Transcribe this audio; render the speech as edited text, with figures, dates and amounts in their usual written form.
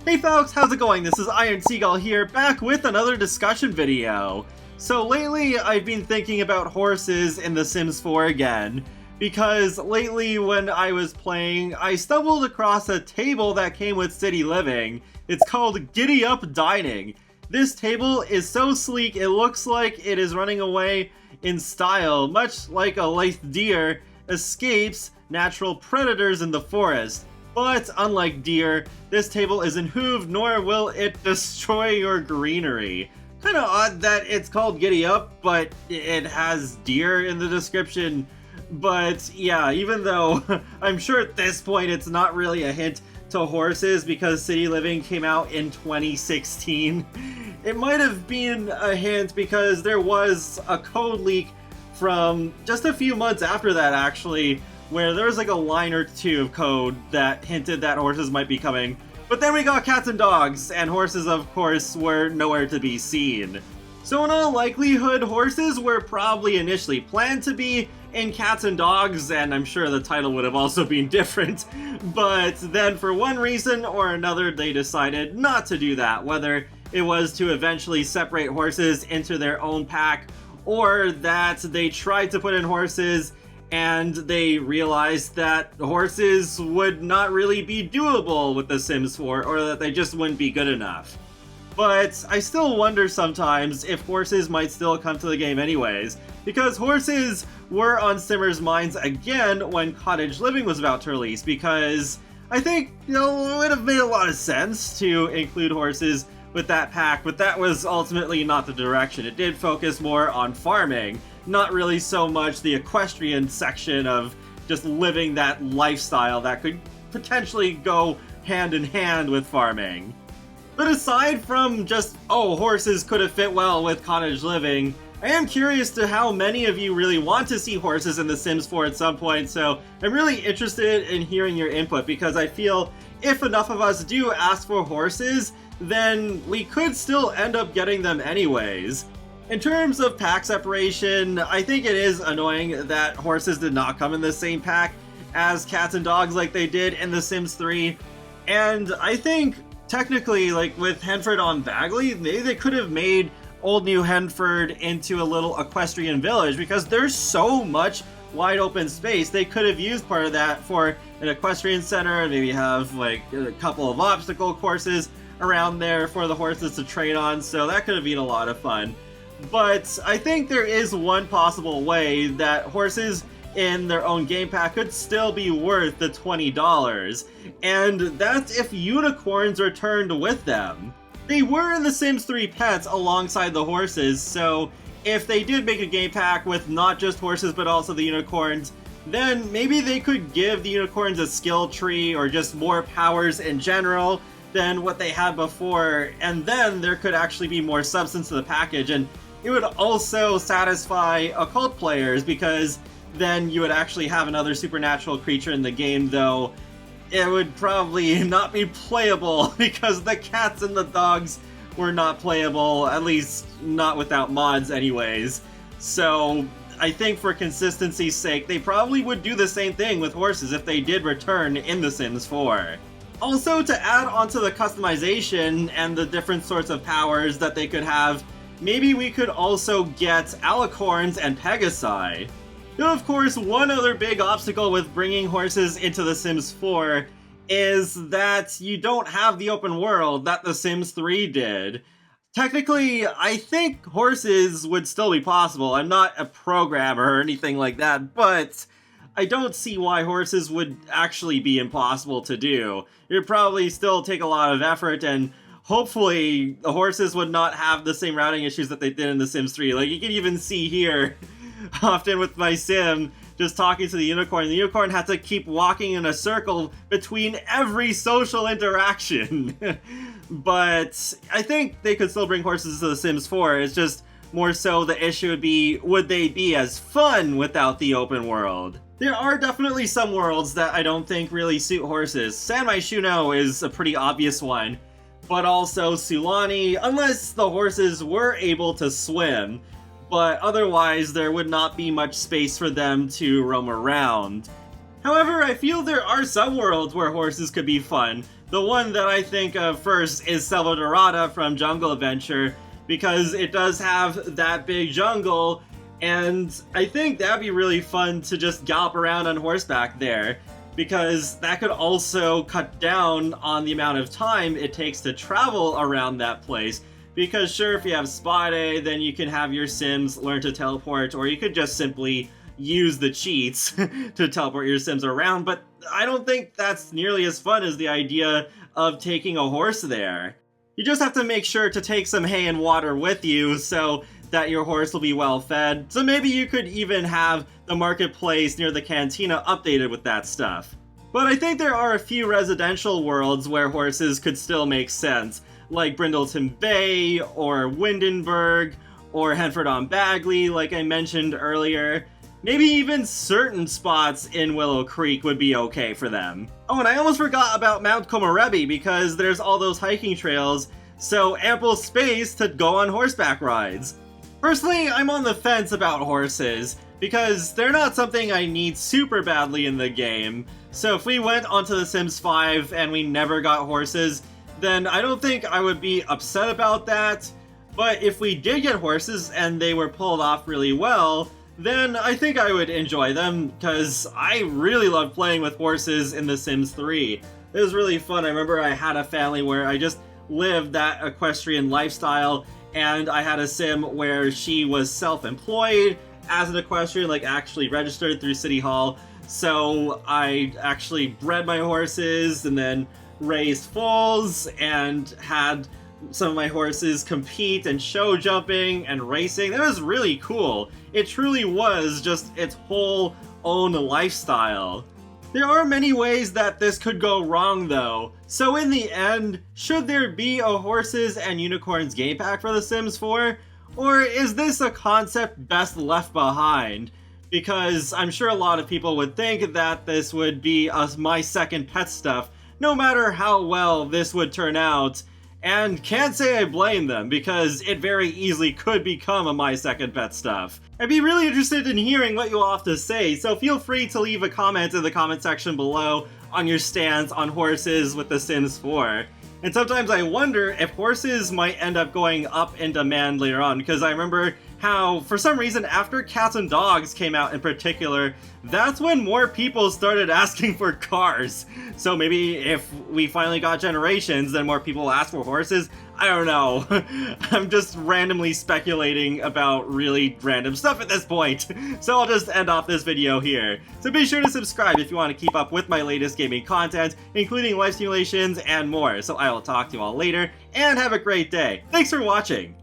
Hey folks, how's it going? This is Iron Seagull here, back with another discussion video. So lately, I've been thinking about horses in The Sims 4 again, because lately when I was playing, I stumbled across a table that came with City Living. It's called Giddy Up Dining. This table is so sleek, it looks like it is running away in style, much like a lithe deer escapes natural predators in the forest. But unlike deer, this table isn't hooved, nor will it destroy your greenery. Kinda odd that it's called Giddy Up, but it has deer in the description. But yeah, even though I'm sure at this point it's not really a hint to horses because City Living came out in 2016, it might have been a hint because there was a code leak from just a few months after that actually, where there was like a line or two of code that hinted that horses might be coming. But then we got cats and dogs, and horses of course were nowhere to be seen. So in all likelihood, horses were probably initially planned to be in Cats and Dogs, and I'm sure the title would have also been different, but then for one reason or another they decided not to do that, whether it was to eventually separate horses into their own pack, or that they tried to put in horses and they realized that horses would not really be doable with The Sims 4, or that they just wouldn't be good enough. But I still wonder sometimes if horses might still come to the game anyways, because horses were on Simmers' minds again when Cottage Living was about to release, because I think, it would have made a lot of sense to include horses with that pack, but that was ultimately not the direction. It did focus more on farming, not really so much the equestrian section of just living that lifestyle that could potentially go hand in hand with farming. But aside from just, oh, horses could have fit well with Cottage Living, I am curious to how many of you really want to see horses in The Sims 4 at some point, so I'm really interested in hearing your input, because I feel if enough of us do ask for horses, then we could still end up getting them anyways. In terms of pack separation, I think it is annoying that horses did not come in the same pack as cats and dogs like they did in The Sims 3, and I think technically, like with Henford on Bagley, maybe they could have made Old New Henford into a little equestrian village, because there's so much wide open space. They could have used part of that for an equestrian center and maybe have like a couple of obstacle courses around there for the horses to train on, so that could have been a lot of fun. But I think there is one possible way that horses in their own game pack could still be worth the $20, and that's if unicorns returned with them. They were in The Sims 3 pets alongside the horses, so if they did make a game pack with not just horses but also the unicorns, then maybe they could give the unicorns a skill tree or just more powers in general than what they had before, and then there could actually be more substance to the package, and it would also satisfy occult players, because then you would actually have another supernatural creature in the game, though it would probably not be playable because the cats and the dogs were not playable, at least not without mods anyways. So I think for consistency's sake, they probably would do the same thing with horses if they did return in The Sims 4. Also, to add onto the customization and the different sorts of powers that they could have, maybe we could also get alicorns and pegasi. Now, of course, one other big obstacle with bringing horses into The Sims 4 is that you don't have the open world that The Sims 3 did. Technically, I think horses would still be possible. I'm not a programmer or anything like that, but I don't see why horses would actually be impossible to do. It would probably still take a lot of effort, and hopefully the horses would not have the same routing issues that they did in The Sims 3. Like, you can even see here, often with my sim, just talking to the unicorn had to keep walking in a circle between every social interaction. But I think they could still bring horses to The Sims 4, it's just more so the issue would be, would they be as fun without the open world? There are definitely some worlds that I don't think really suit horses. San Myshuno is a pretty obvious one, but also Sulani, unless the horses were able to swim, but otherwise there would not be much space for them to roam around. However, I feel there are some worlds where horses could be fun. The one that I think of first is Selva Dorada from Jungle Adventure, because it does have that big jungle, and I think that'd be really fun to just gallop around on horseback there, because that could also cut down on the amount of time it takes to travel around that place. Because sure, if you have Spot A, then you can have your Sims learn to teleport, or you could just simply use the cheats to teleport your Sims around, but I don't think that's nearly as fun as the idea of taking a horse there. You just have to make sure to take some hay and water with you so that your horse will be well fed. So maybe you could even have the marketplace near the cantina updated with that stuff. But I think there are a few residential worlds where horses could still make sense, like Brindleton Bay, or Windenburg, or Henford-on-Bagley, like I mentioned earlier. Maybe even certain spots in Willow Creek would be okay for them. Oh, and I almost forgot about Mount Komorebi, because there's all those hiking trails, so ample space to go on horseback rides. Personally, I'm on the fence about horses, because they're not something I need super badly in the game. So if we went onto The Sims 5 and we never got horses, then I don't think I would be upset about that. But if we did get horses and they were pulled off really well, then I think I would enjoy them, because I really loved playing with horses in The Sims 3. It was really fun. I remember I had a family where I just lived that equestrian lifestyle, and I had a Sim where she was self-employed as an equestrian, like actually registered through City Hall. So I actually bred my horses and then raised foals and had some of my horses compete and show jumping and racing. That was really cool. It truly was just its whole own lifestyle. There are many ways that this could go wrong though. So in the end, should there be a Horses and Unicorns game pack for The Sims 4? Or is this a concept best left behind? Because I'm sure a lot of people would think that this would be My Second Pet stuff, no matter how well this would turn out. And can't say I blame them, because it very easily could become a My Second Pet stuff. I'd be really interested in hearing what you all have to say, so feel free to leave a comment in the comment section below on your stance on horses with The Sims 4. And sometimes I wonder if horses might end up going up in demand later on, because I remember how, for some reason, after Cats and Dogs came out in particular, that's when more people started asking for cars. So maybe if we finally got Generations, then more people will ask for horses? I don't know. I'm just randomly speculating about really random stuff at this point. So I'll just end off this video here. So be sure to subscribe if you want to keep up with my latest gaming content, including life simulations and more. So I will talk to you all later, and have a great day. Thanks for watching!